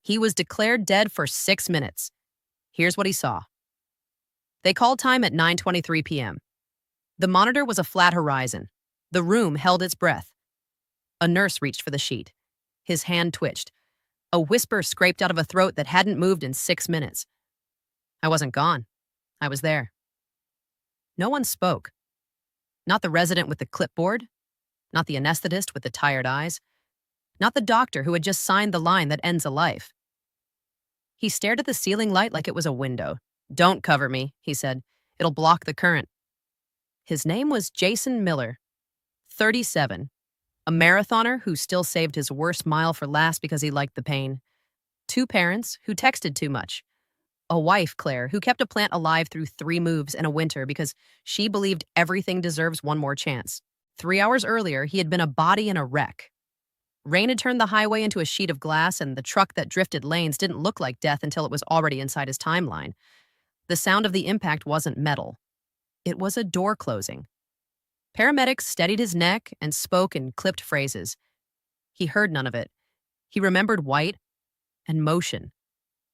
He was declared dead for 6 minutes. Here's what he saw. They called time at 9:23 p.m. The monitor was a flat horizon. The room held its breath. A nurse reached for the sheet. His hand twitched. A whisper scraped out of a throat that hadn't moved in 6 minutes. I wasn't gone. I was there. No one spoke. Not the resident with the clipboard. Not the anesthetist with the tired eyes. Not the doctor who had just signed the line that ends a life. He stared at the ceiling light like it was a window. "Don't cover me," he said. "It'll block the current." His name was Jason Miller, 37, a marathoner who still saved his worst mile for last because he liked the pain. 2 parents who texted too much. A wife, Claire, who kept a plant alive through 3 moves and a winter because she believed everything deserves one more chance. 3 hours earlier, he had been a body in a wreck. Rain had turned the highway into a sheet of glass, and the truck that drifted lanes didn't look like death until it was already inside his timeline. The sound of the impact wasn't metal. It was a door closing. Paramedics steadied his neck and spoke in clipped phrases. He heard none of it. He remembered white and motion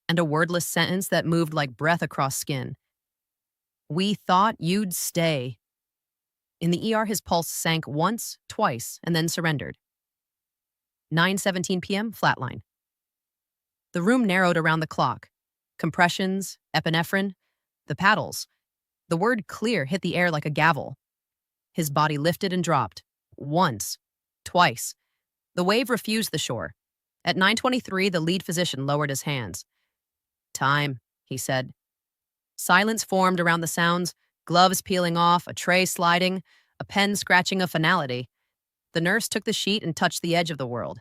and a wordless sentence that moved like breath across skin. "We thought you'd stay." In the ER, his pulse sank once, twice, and then surrendered. 9:17 p.m., flatline. The room narrowed around the clock. Compressions, epinephrine, the paddles. The word clear hit the air like a gavel. His body lifted and dropped. Once. Twice. The wave refused the shore. At 9:23, the lead physician lowered his hands. "Time," he said. Silence formed around the sounds, gloves peeling off, a tray sliding, a pen scratching a finality. The nurse took the sheet and touched the edge of the world.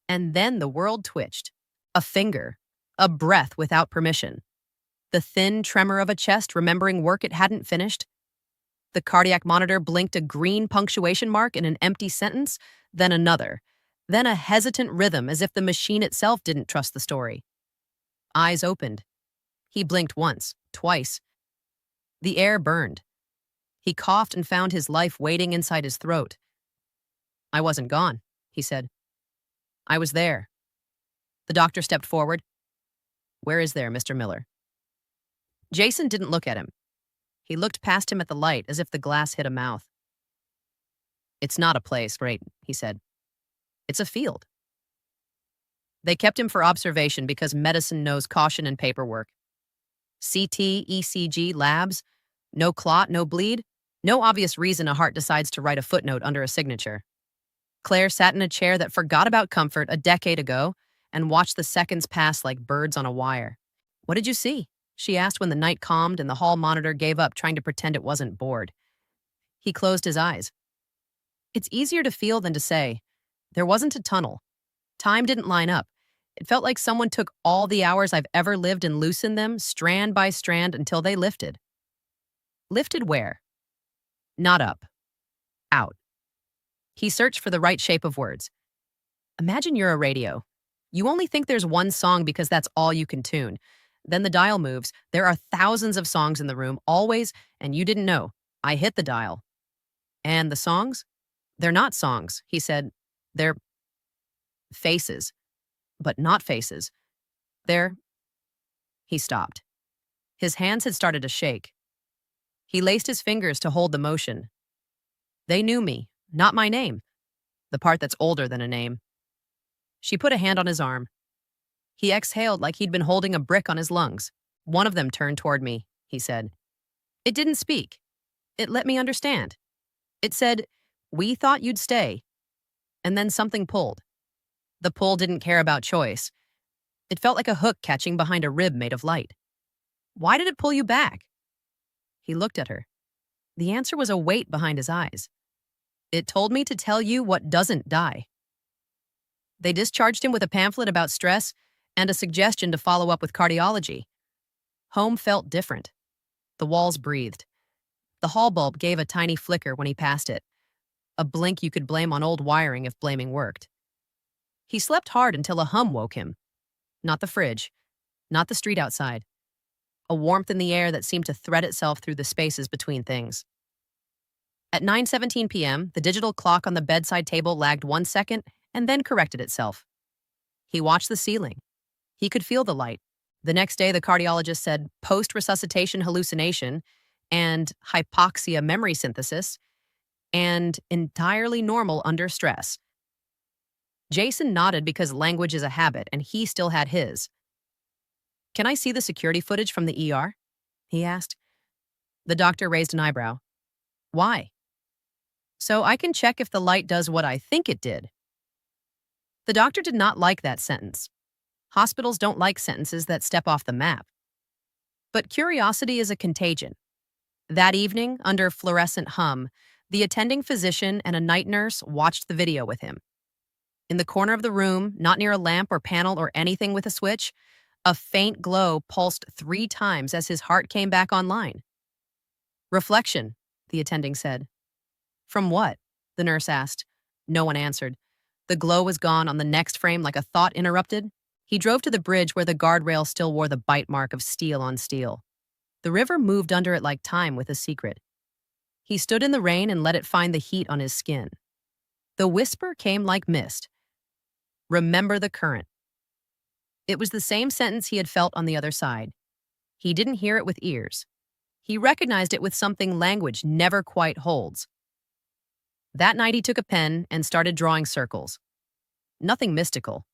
And then the world twitched. A finger. A breath without permission. The thin tremor of a chest remembering work it hadn't finished. The cardiac monitor blinked a green punctuation mark in an empty sentence, then another. Then a hesitant rhythm as if the machine itself didn't trust the story. Eyes opened. He blinked once, twice. The air burned. He coughed and found his life waiting inside his throat. "I wasn't gone," he said. "I was there." The doctor stepped forward. "Where is there, Mr. Miller?" Jason didn't look at him. He looked past him at the light as if the glass hit a mouth. "It's not a place, right?" he said. "It's a field." They kept him for observation because medicine knows caution and paperwork. CT, ECG, labs, no clot, no bleed, no obvious reason a heart decides to write a footnote under a signature. Claire sat in a chair that forgot about comfort a decade ago and watched the seconds pass like birds on a wire. "What did you see?" she asked when the night calmed and the hall monitor gave up trying to pretend it wasn't bored. He closed his eyes. It's easier to feel than to say. There wasn't a tunnel. Time didn't line up. It felt like someone took all the hours I've ever lived and loosened them, strand by strand, until they lifted. Lifted where? Not up. Out. He searched for the right shape of words. Imagine you're a radio. You only think there's one song because that's all you can tune. Then the dial moves. There are thousands of songs in the room, always, and you didn't know. I hit the dial. And the songs? They're not songs, he said. They're faces. But not faces. They're... He stopped. His hands had started to shake. He laced his fingers to hold the motion. They knew me, not my name. The part that's older than a name. She put a hand on his arm. He exhaled like he'd been holding a brick on his lungs. One of them turned toward me, he said. It didn't speak. It let me understand. It said, "We thought you'd stay." And then something pulled. The pull didn't care about choice. It felt like a hook catching behind a rib made of light. Why did it pull you back? He looked at her. The answer was a weight behind his eyes. It told me to tell you what doesn't die. They discharged him with a pamphlet about stress and a suggestion to follow up with cardiology. Home felt different. The walls breathed. The hall bulb gave a tiny flicker when he passed it. A blink you could blame on old wiring if blaming worked. He slept hard until a hum woke him. Not the fridge. Not the street outside. A warmth in the air that seemed to thread itself through the spaces between things. At 9:17 p.m., the digital clock on the bedside table lagged 1 second and then corrected itself. He watched the ceiling. He could feel the light. The next day, the cardiologist said post-resuscitation hallucination and hypoxia memory synthesis and entirely normal under stress. Jason nodded because language is a habit, and he still had his. "Can I see the security footage from the ER?" he asked. The doctor raised an eyebrow. "Why?" "So I can check if the light does what I think it did." The doctor did not like that sentence. Hospitals don't like sentences that step off the map. But curiosity is a contagion. That evening, under fluorescent hum, the attending physician and a night nurse watched the video with him. In the corner of the room, not near a lamp or panel or anything with a switch, a faint glow pulsed 3 times as his heart came back online. "Reflection," the attending said. "From what?" the nurse asked. No one answered. The glow was gone on the next frame like a thought interrupted. He drove to the bridge where the guardrail still wore the bite mark of steel on steel. The river moved under it like time with a secret. He stood in the rain and let it find the heat on his skin. The whisper came like mist. "Remember the current." It was the same sentence he had felt on the other side. He didn't hear it with ears. He recognized it with something language never quite holds. That night he took a pen and started drawing circles. Nothing mystical.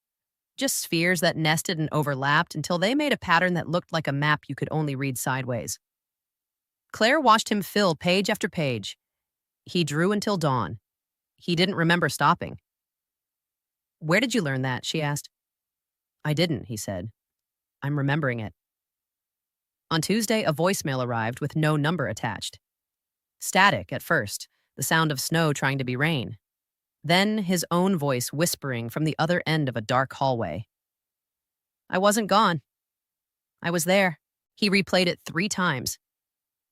Just spheres that nested and overlapped until they made a pattern that looked like a map you could only read sideways. Claire watched him fill page after page. He drew until dawn. He didn't remember stopping. "Where did you learn that?" she asked. "I didn't," he said. "I'm remembering it." On Tuesday, a voicemail arrived with no number attached. Static at first, the sound of snow trying to be rain. Then his own voice whispering from the other end of a dark hallway. "I wasn't gone. I was there." He replayed it 3 times.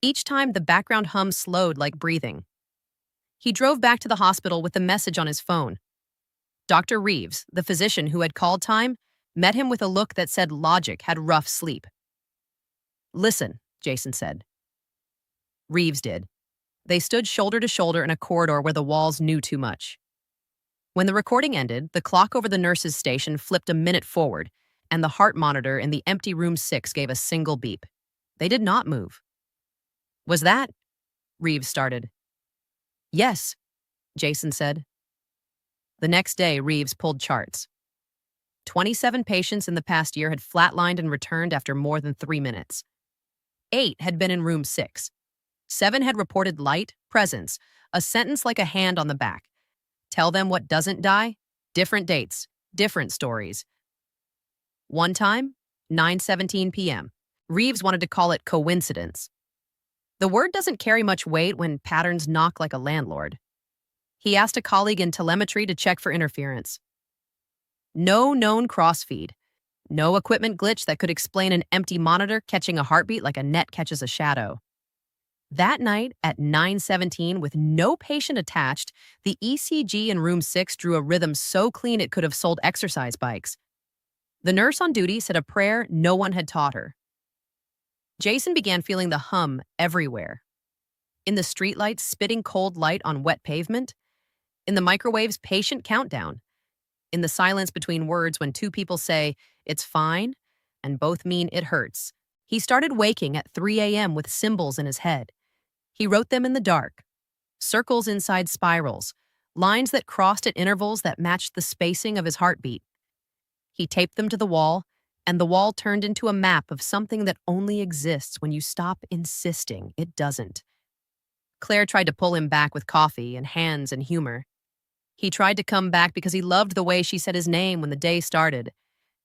Each time, the background hum slowed like breathing. He drove back to the hospital with the message on his phone. Dr. Reeves, the physician who had called time, met him with a look that said logic had rough sleep. "Listen," Jason said. Reeves did. They stood shoulder to shoulder in a corridor where the walls knew too much. When the recording ended, the clock over the nurse's station flipped a minute forward, and the heart monitor in the empty room 6 gave a single beep. They did not move. "Was that?" Reeves started. "Yes," Jason said. The next day, Reeves pulled charts. 27 patients in the past year had flatlined and returned after more than 3 minutes. 8 had been in room 6. 7 had reported light, presence, a sentence like a hand on the back. Tell them what doesn't die? Different dates, different stories. One time, 9:17 p.m. Reeves wanted to call it coincidence. The word doesn't carry much weight when patterns knock like a landlord. He asked a colleague in telemetry to check for interference. No known crossfeed. No equipment glitch that could explain an empty monitor catching a heartbeat like a net catches a shadow. That night, at 9:17, with no patient attached, the ECG in room 6 drew a rhythm so clean it could have sold exercise bikes. The nurse on duty said a prayer no one had taught her. Jason began feeling the hum everywhere. In the streetlights, spitting cold light on wet pavement. In the microwave's patient countdown. In the silence between words when 2 people say, "It's fine," and both mean it hurts. He started waking at 3 a.m. with symbols in his head. He wrote them in the dark. Circles inside spirals. Lines that crossed at intervals that matched the spacing of his heartbeat. He taped them to the wall, and the wall turned into a map of something that only exists when you stop insisting it doesn't. Claire tried to pull him back with coffee and hands and humor. He tried to come back because he loved the way she said his name when the day started,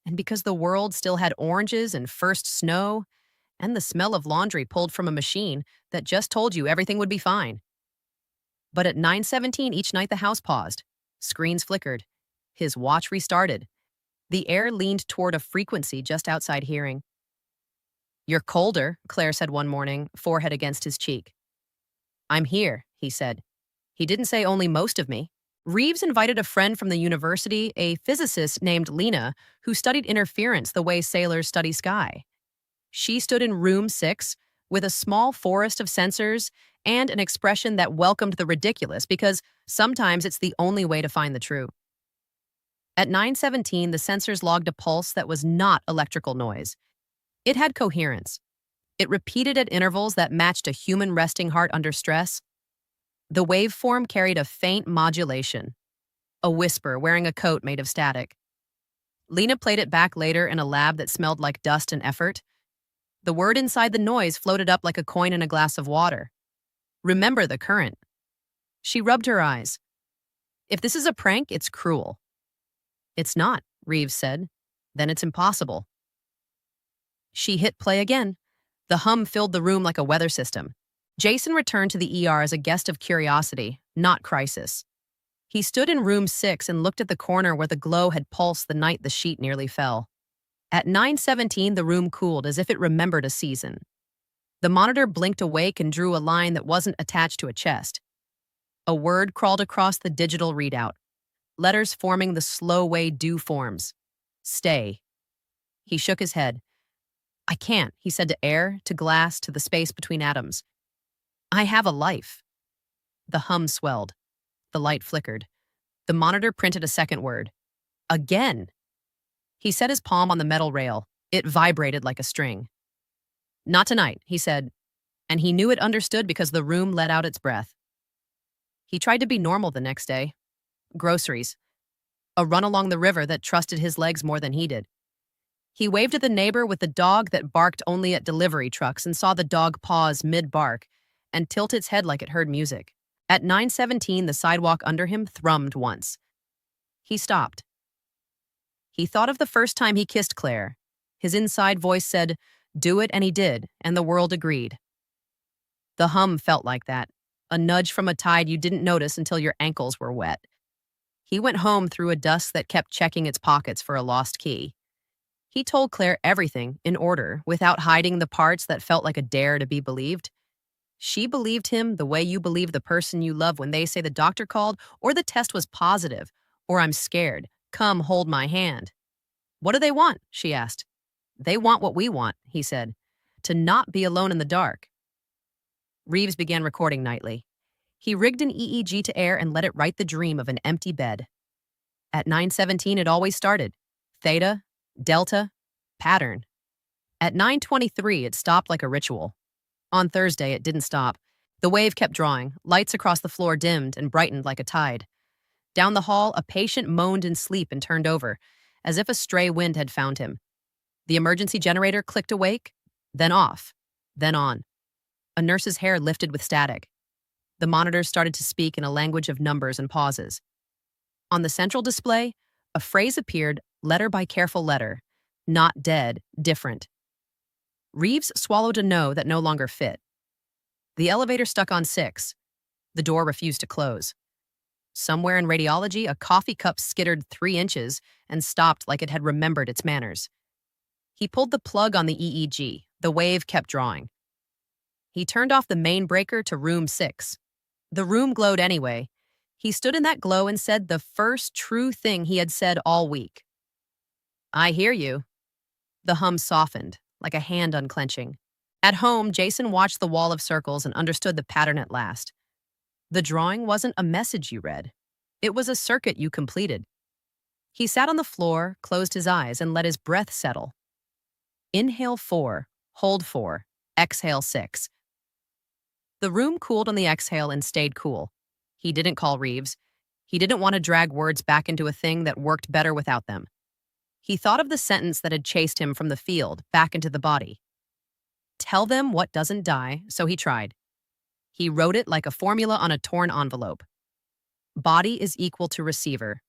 and because the world still had oranges and first snow, and the smell of laundry pulled from a machine that just told you everything would be fine. But at 9:17 each night the house paused. Screens flickered. His watch restarted. The air leaned toward a frequency just outside hearing. "You're colder," Claire said one morning, forehead against his cheek. "I'm here," he said. He didn't say only most of me. Reeves invited a friend from the university, a physicist named Lena, who studied interference the way sailors study sky. She stood in room 6 with a small forest of sensors and an expression that welcomed the ridiculous because sometimes it's the only way to find the true. At 9:17, the sensors logged a pulse that was not electrical noise. It had coherence. It repeated at intervals that matched a human resting heart under stress. The waveform carried a faint modulation, a whisper wearing a coat made of static. Lena played it back later in a lab that smelled like dust and effort. The word inside the noise floated up like a coin in a glass of water. Remember the current. She rubbed her eyes. If this is a prank, it's cruel. It's not, Reeves said. Then it's impossible. She hit play again. The hum filled the room like a weather system. Jason returned to the ER as a guest of curiosity, not crisis. He stood in room 6 and looked at the corner where the glow had pulsed the night the sheet nearly fell. At 9:17, the room cooled as if it remembered a season. The monitor blinked awake and drew a line that wasn't attached to a chest. A word crawled across the digital readout, letters forming the slow way dew forms. Stay. He shook his head. I can't, he said to air, to glass, to the space between atoms. I have a life. The hum swelled. The light flickered. The monitor printed a second word. Again. He set his palm on the metal rail. It vibrated like a string. Not tonight, he said, and he knew it understood because the room let out its breath. He tried to be normal the next day. Groceries. A run along the river that trusted his legs more than he did. He waved at the neighbor with the dog that barked only at delivery trucks and saw the dog pause mid-bark and tilt its head like it heard music. At 9:17, the sidewalk under him thrummed once. He stopped. He thought of the first time he kissed Claire. His inside voice said, do it, and he did, and the world agreed. The hum felt like that, a nudge from a tide you didn't notice until your ankles were wet. He went home through a dusk that kept checking its pockets for a lost key. He told Claire everything, in order, without hiding the parts that felt like a dare to be believed. She believed him the way you believe the person you love when they say the doctor called, or the test was positive, or I'm scared. Come, hold my hand. What do they want? She asked. They want what we want, he said, to not be alone in the dark. Reeves began recording nightly. He rigged an EEG to air and let it write the dream of an empty bed. At 9:17, it always started. Theta, delta, pattern. At 9:23, it stopped like a ritual. On Thursday, it didn't stop. The wave kept drawing. Lights across the floor dimmed and brightened like a tide. Down the hall, a patient moaned in sleep and turned over, as if a stray wind had found him. The emergency generator clicked awake, then off, then on. A nurse's hair lifted with static. The monitors started to speak in a language of numbers and pauses. On the central display, a phrase appeared, letter by careful letter. Not dead, different. Reeves swallowed a no that no longer fit. The elevator stuck on 6. The door refused to close. Somewhere in radiology, a coffee cup skittered 3 inches and stopped like it had remembered its manners. He pulled the plug on the EEG. The wave kept drawing. He turned off the main breaker to room 6. The room glowed anyway. He stood in that glow and said the first true thing he had said all week. I hear you. The hum softened, like a hand unclenching. At home, Jason watched the wall of circles and understood the pattern at last. The drawing wasn't a message you read. It was a circuit you completed. He sat on the floor, closed his eyes, and let his breath settle. Inhale 4, hold 4, exhale 6. The room cooled on the exhale and stayed cool. He didn't call Reeves. He didn't want to drag words back into a thing that worked better without them. He thought of the sentence that had chased him from the field back into the body. Tell them what doesn't die, so he tried. He wrote it like a formula on a torn envelope. Body is equal to receiver.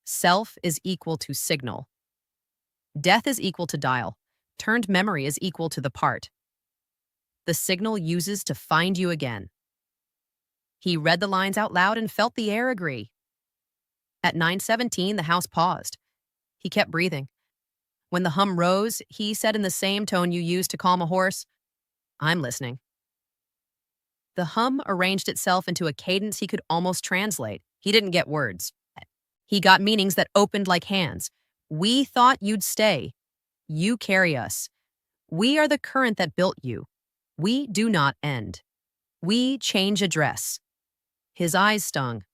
Self is equal to signal. Death is equal to dial. Turned memory is equal to the part. The signal uses to find you again. He read the lines out loud and felt the air agree. At 9:17, the house paused. He kept breathing. When the hum rose, he said in the same tone you use to calm a horse, I'm listening. The hum arranged itself into a cadence he could almost translate. He didn't get words. He got meanings that opened like hands. We thought you'd stay. You carry us. We are the current that built you. We do not end. We change address. His eyes stung,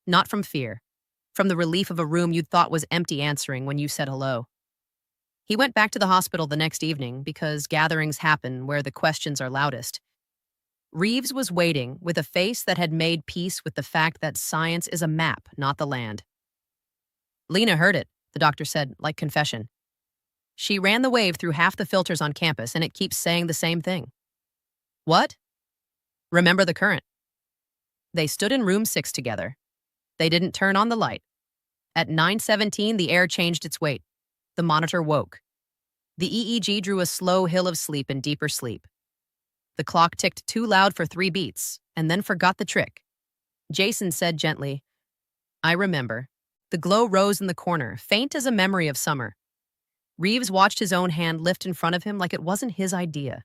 not from fear, from the relief of a room you'd thought was empty answering when you said hello. He went back to the hospital the next evening because gatherings happen where the questions are loudest. Reeves was waiting with a face that had made peace with the fact that science is a map, not the land. Lena heard it, the doctor said, like confession. She ran the wave through half the filters on campus, and it keeps saying the same thing. What? Remember the current. They stood in room 6 together. They didn't turn on the light. At 9:17, the air changed its weight. The monitor woke. The EEG drew a slow hill of sleep and deeper sleep. The clock ticked too loud for 3 beats, and then forgot the trick. Jason said gently, I remember. The glow rose in the corner, faint as a memory of summer. Reeves watched his own hand lift in front of him like it wasn't his idea.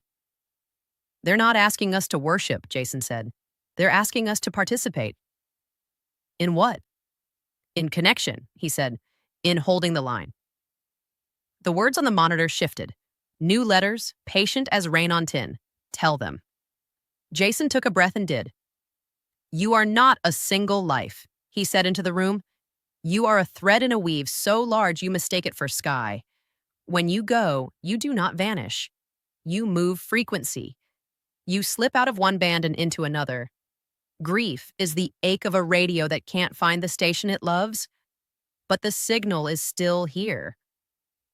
They're not asking us to worship, Jason said. They're asking us to participate. In what? In connection, he said, in holding the line. The words on the monitor shifted. New letters, patient as rain on tin. Tell them. Jason took a breath and did. You are not a single life, he said into the room. You are a thread in a weave so large you mistake it for sky. When you go, you do not vanish. You move frequency. You slip out of one band and into another. Grief is the ache of a radio that can't find the station it loves, but the signal is still here.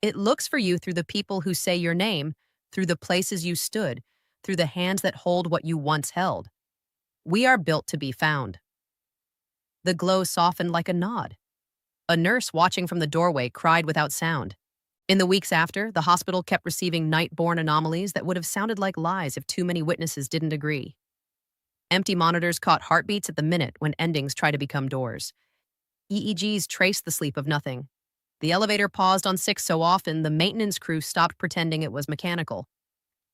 It looks for you through the people who say your name, through the places you stood, through the hands that hold what you once held. We are built to be found. The glow softened like a nod. A nurse watching from the doorway cried without sound. In the weeks after, the hospital kept receiving night-born anomalies that would have sounded like lies if too many witnesses didn't agree. Empty monitors caught heartbeats at the minute when endings tried to become doors. EEGs traced the sleep of nothing. The elevator paused on 6 so often, the maintenance crew stopped pretending it was mechanical.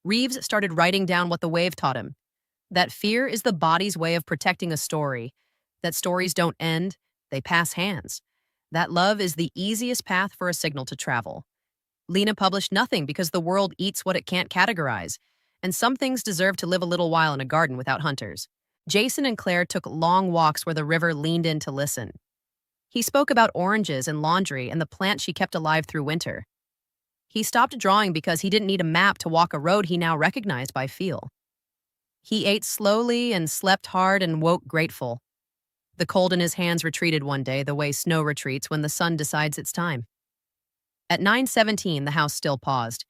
Reeves started writing down what the wave taught him. That fear is the body's way of protecting a story. That stories don't end, they pass hands. That love is the easiest path for a signal to travel. Lena published nothing because the world eats what it can't categorize, and some things deserve to live a little while in a garden without hunters. Jason and Claire took long walks where the river leaned in to listen. He spoke about oranges and laundry and the plant she kept alive through winter. He stopped drawing because he didn't need a map to walk a road he now recognized by feel. He ate slowly and slept hard and woke grateful. The cold in his hands retreated one day the way snow retreats when the sun decides it's time. At 9:17, the house still paused.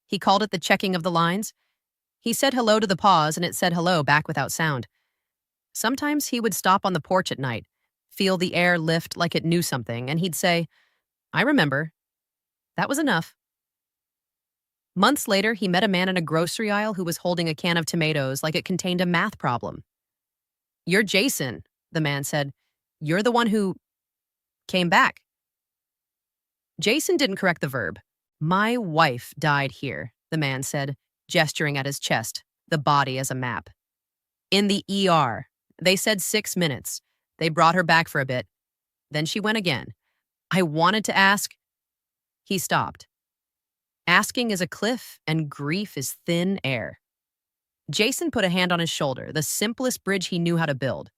He called it the checking of the lines. He said hello to the pause, and it said hello back without sound. Sometimes he would stop on the porch at night, feel the air lift like it knew something, and he'd say, I remember. That was enough. Months later, he met a man in a grocery aisle who was holding a can of tomatoes like it contained a math problem. You're Jason, the man said. You're the one who came back. Jason didn't correct the verb. My wife died here, the man said, gesturing at his chest, the body as a map. In the ER. They said 6 minutes. They brought her back for a bit. Then she went again. I wanted to ask. He stopped. Asking is a cliff, and grief is thin air. Jason put a hand on his shoulder, the simplest bridge he knew how to build.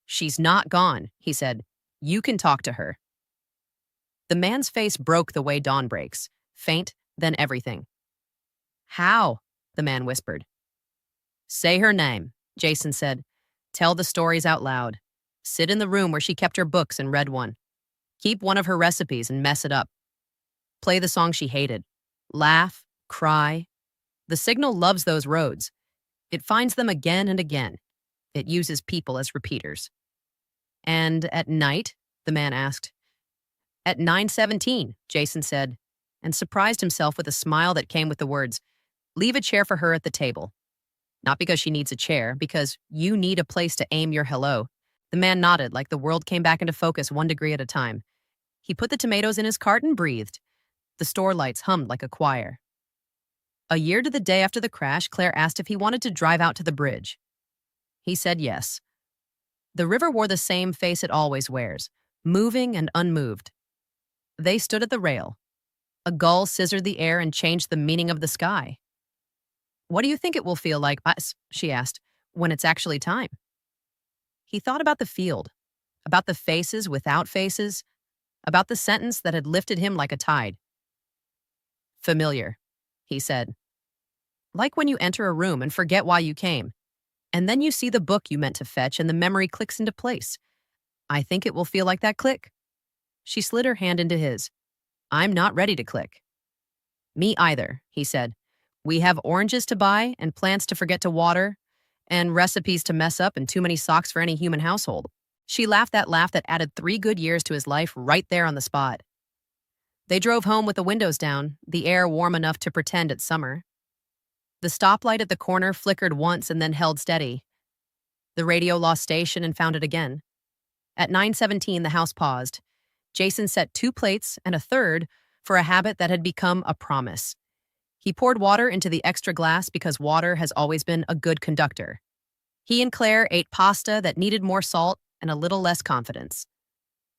She's not gone, he said. You can talk to her. The man's face broke the way dawn breaks, faint, then everything. How? The man whispered. Say her name, Jason said. Tell the stories out loud. Sit in the room where she kept her books and read one. Keep one of her recipes and mess it up. Play the song she hated. Laugh, cry. The signal loves those roads. It finds them again and again. It uses people as repeaters. And at night, the man asked. At 9:17, Jason said, and surprised himself with a smile that came with the words, leave a chair for her at the table. Not because she needs a chair, because you need a place to aim your hello. The man nodded like the world came back into focus 1 degree at a time. He put the tomatoes in his cart and breathed. The store lights hummed like a choir. A year to the day after the crash, Claire asked if he wanted to drive out to the bridge. He said yes. The river wore the same face it always wears, moving and unmoved. They stood at the rail. A gull scissored the air and changed the meaning of the sky. What do you think it will feel like, she asked, when it's actually time? He thought about the field. about the faces without faces, about the sentence that had lifted him like a tide. Familiar, he said. Like when you enter a room and forget why you came, and then you see the book you meant to fetch and the memory clicks into place. I think it will feel like that click. She slid her hand into his. I'm not ready to click. Me either, he said. We have oranges to buy and plants to forget to water and recipes to mess up and too many socks for any human household. She laughed that laugh that added 3 good years to his life right there on the spot. They drove home with the windows down, the air warm enough to pretend it's summer. The stoplight at the corner flickered once and then held steady. The radio lost station and found it again. At 9:17, the house paused. Jason set 2 plates and a third for a habit that had become a promise. He poured water into the extra glass because water has always been a good conductor. He and Claire ate pasta that needed more salt and a little less confidence.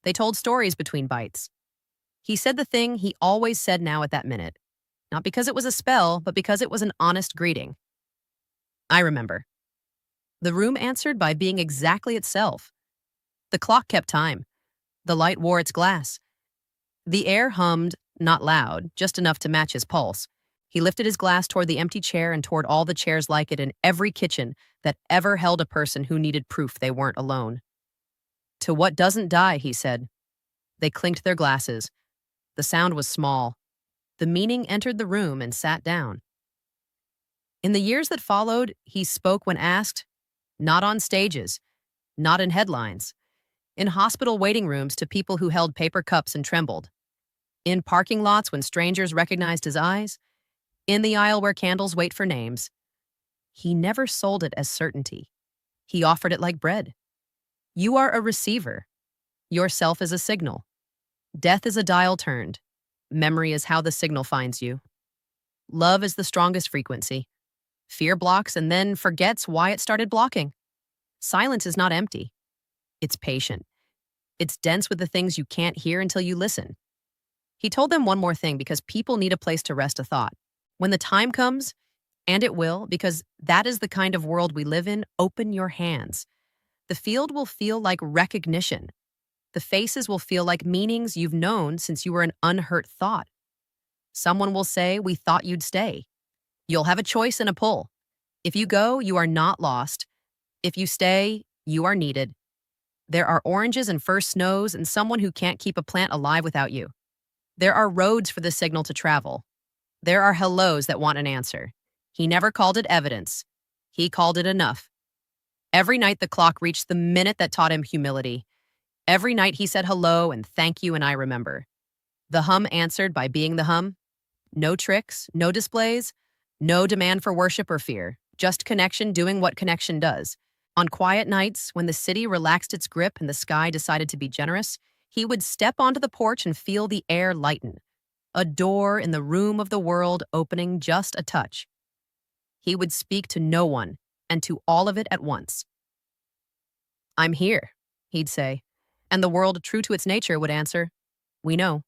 They told stories between bites. He said the thing he always said now at that minute, not because it was a spell, but because it was an honest greeting. I remember. The room answered by being exactly itself. The clock kept time. The light wore its glass. The air hummed, not loud, just enough to match his pulse. He lifted his glass toward the empty chair and toward all the chairs like it in every kitchen that ever held a person who needed proof they weren't alone. To what doesn't die, he said. They clinked their glasses. The sound was small. The meaning entered the room and sat down. In the years that followed, he spoke when asked, not on stages, not in headlines, in hospital waiting rooms to people who held paper cups and trembled, in parking lots when strangers recognized his eyes, in the aisle where candles wait for names. He never sold it as certainty. He offered it like bread. You are a receiver. Yourself is a signal. Death is a dial turned. Memory is how the signal finds you. Love is the strongest frequency. Fear blocks and then forgets why it started blocking. Silence is not empty. It's patient. It's dense with the things you can't hear until you listen. He told them one more thing because people need a place to rest a thought. When the time comes, and it will, because that is the kind of world we live in, open your hands. The field will feel like recognition. The faces will feel like meanings you've known since you were an unhurt thought. Someone will say, we thought you'd stay. You'll have a choice and a pull. If you go, you are not lost. If you stay, you are needed. There are oranges and first snows and someone who can't keep a plant alive without you. There are roads for the signal to travel. There are hellos that want an answer. He never called it evidence. He called it enough. Every night the clock reached the minute that taught him humility. Every night he said hello and thank you and I remember. The hum answered by being the hum. No tricks, no displays, no demand for worship or fear. Just connection doing what connection does. On quiet nights, when the city relaxed its grip and the sky decided to be generous, he would step onto the porch and feel the air lighten. A door in the room of the world opening just a touch. He would speak to no one and to all of it at once. I'm here, he'd say, and the world, true to its nature, would answer, we know.